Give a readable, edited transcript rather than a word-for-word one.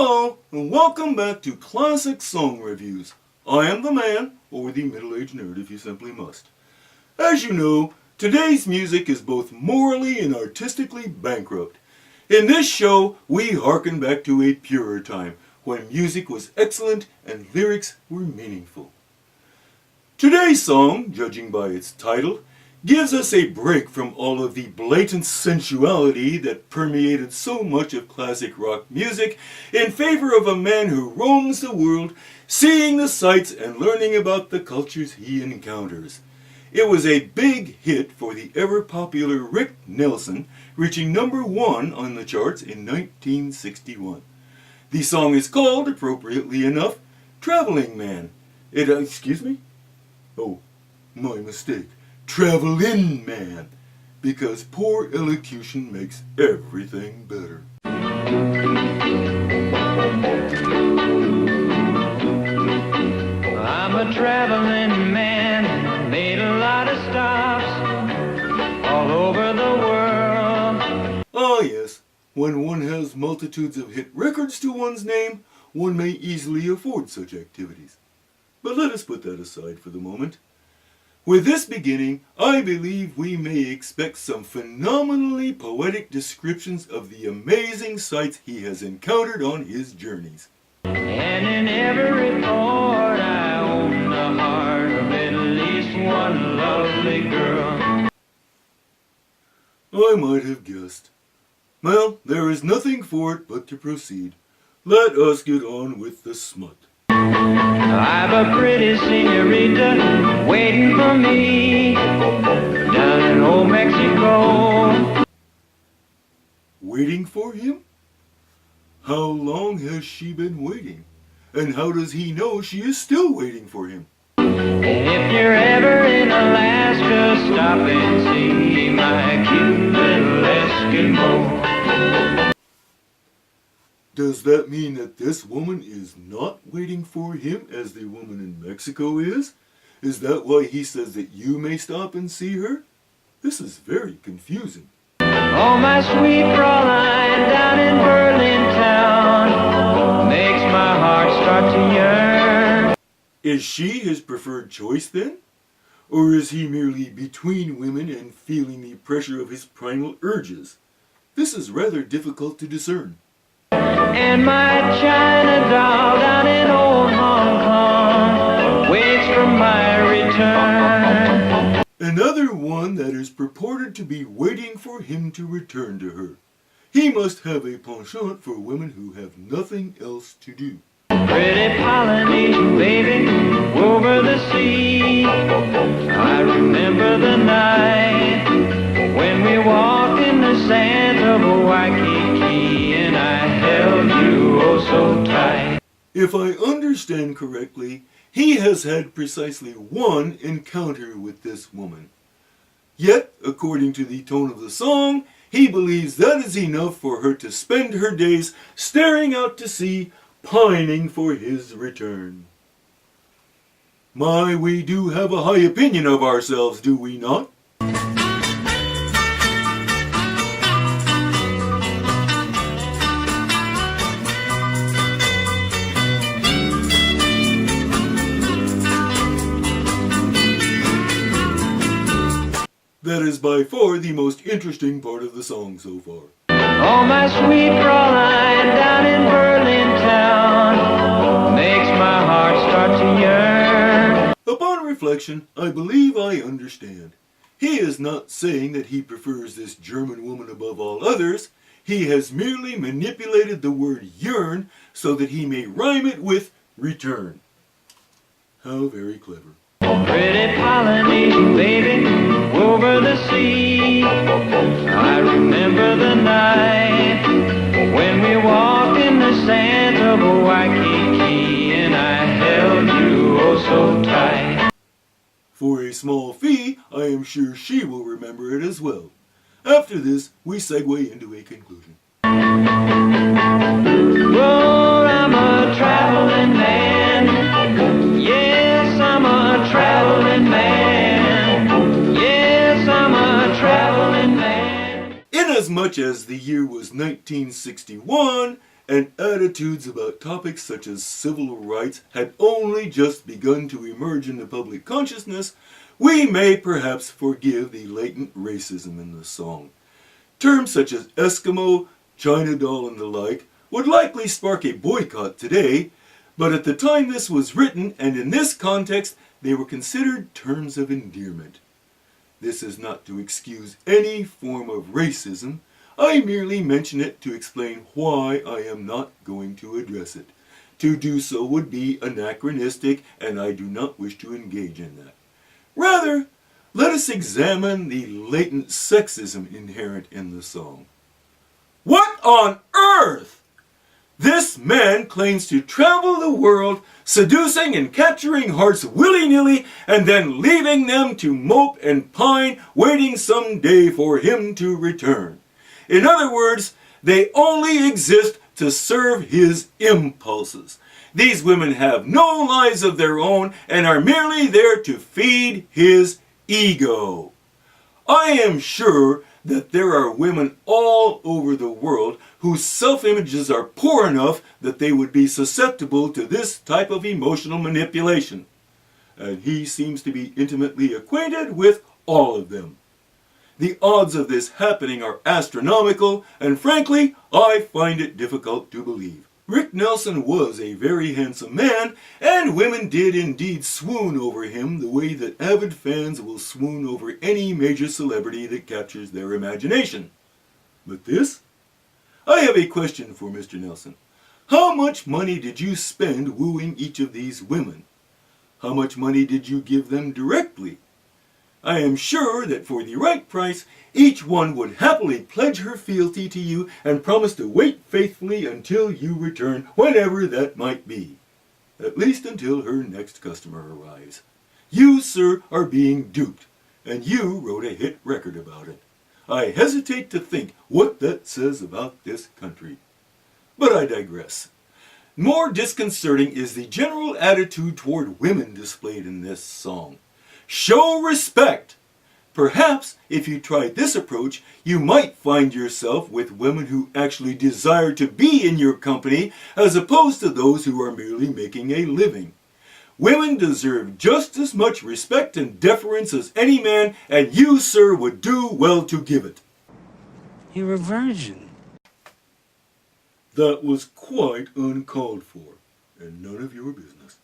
Hello, and welcome back to Classic Song Reviews. I am the man, or the middle-aged nerd if you simply must. As you know, today's music is both morally and artistically bankrupt. In this show, we harken back to a purer time, when music was excellent and lyrics were meaningful. Today's song, judging by its title, gives us a break from all of the blatant sensuality that permeated so much of classic rock music in favor of a man who roams the world, seeing the sights and learning about the cultures he encounters. It was a big hit for the ever-popular Rick Nelson, reaching #1 on the charts in 1961. The song is called, appropriately enough, Travelin' Man. Oh, my mistake. Travelin' Man, because poor elocution makes everything better. I'm a traveling man, made a lot of stops all over the world. Ah yes, when one has multitudes of hit records to one's name, one may easily afford such activities. But let us put that aside for the moment. With this beginning, I believe we may expect some phenomenally poetic descriptions of the amazing sights he has encountered on his journeys. And in every port I own the heart of at least one lovely girl. I might have guessed. Well, there is nothing for it but to proceed. Let us get on with the smut. I've a pretty senorita waiting for me down in old Mexico. Waiting for him? How long has she been waiting? And how does he know she is still waiting for him? And if you're ever in Alaska, stop and see my cute little Eskimo. Does that mean that this woman is not waiting for him as the woman in Mexico is? Is that why he says that you may stop and see her? This is very confusing. Oh, my sweet Fräulein down in Berlin town makes my heart start to yearn. Is she his preferred choice then? Or is he merely between women and feeling the pressure of his primal urges? This is rather difficult to discern. And my China doll down in old Hong Kong waits for my return. Another one that is purported to be waiting for him to return to her. He must have a penchant for women who have nothing else to do. Pretty Polynesian baby over the sea. I remember the night when we walked in the sand of Waikiki and I held you oh so tight. If I understand correctly, he has had precisely one encounter with this woman. Yet, according to the tone of the song, he believes that is enough for her to spend her days staring out to sea, pining for his return. My, we do have a high opinion of ourselves, do we not? That is by far the most interesting part of the song so far. Oh, my sweet Fräulein down in Berlin town makes my heart start to yearn. Upon reflection, I believe I understand. He is not saying that he prefers this German woman above all others. He has merely manipulated the word yearn so that he may rhyme it with return. How very clever. Pretty Polynesian baby over the sea. I remember the night when we walked in the sand of Waikiki and I held you oh so tight. For a small fee, I am sure she will remember it as well. After this, we segue into a conclusion. Well, I'm a traveling man. Yes, I'm a traveling man. Yes, I'm a traveling man. Inasmuch as the year was 1961, and attitudes about topics such as civil rights had only just begun to emerge in the public consciousness, we may perhaps forgive the latent racism in the song. Terms such as Eskimo, China doll, and the like would likely spark a boycott today, but at the time this was written and in this context, they were considered terms of endearment. This is not to excuse any form of racism. I merely mention it to explain why I am not going to address it. To do so would be anachronistic, and I do not wish to engage in that. Rather, let us examine the latent sexism inherent in the song. What on earth? This man claims to travel the world, seducing and capturing hearts willy-nilly, and then leaving them to mope and pine, waiting some day for him to return. In other words, they only exist to serve his impulses. These women have no lives of their own and are merely there to feed his ego. I am sure that there are women all over the world whose self-images are poor enough that they would be susceptible to this type of emotional manipulation. And he seems to be intimately acquainted with all of them. The odds of this happening are astronomical, and frankly, I find it difficult to believe. Rick Nelson was a very handsome man, and women did indeed swoon over him the way that avid fans will swoon over any major celebrity that captures their imagination. But this? I have a question for Mr. Nelson. How much money did you spend wooing each of these women? How much money did you give them directly? I am sure that for the right price, each one would happily pledge her fealty to you and promise to wait faithfully until you return, whenever that might be. At least until her next customer arrives. You, sir, are being duped, and you wrote a hit record about it. I hesitate to think what that says about this country. But I digress. More disconcerting is the general attitude toward women displayed in this song. Show respect! Perhaps, if you tried this approach, you might find yourself with women who actually desire to be in your company, as opposed to those who are merely making a living. Women deserve just as much respect and deference as any man, and you, sir, would do well to give it. You're a virgin. That was quite uncalled for, and none of your business.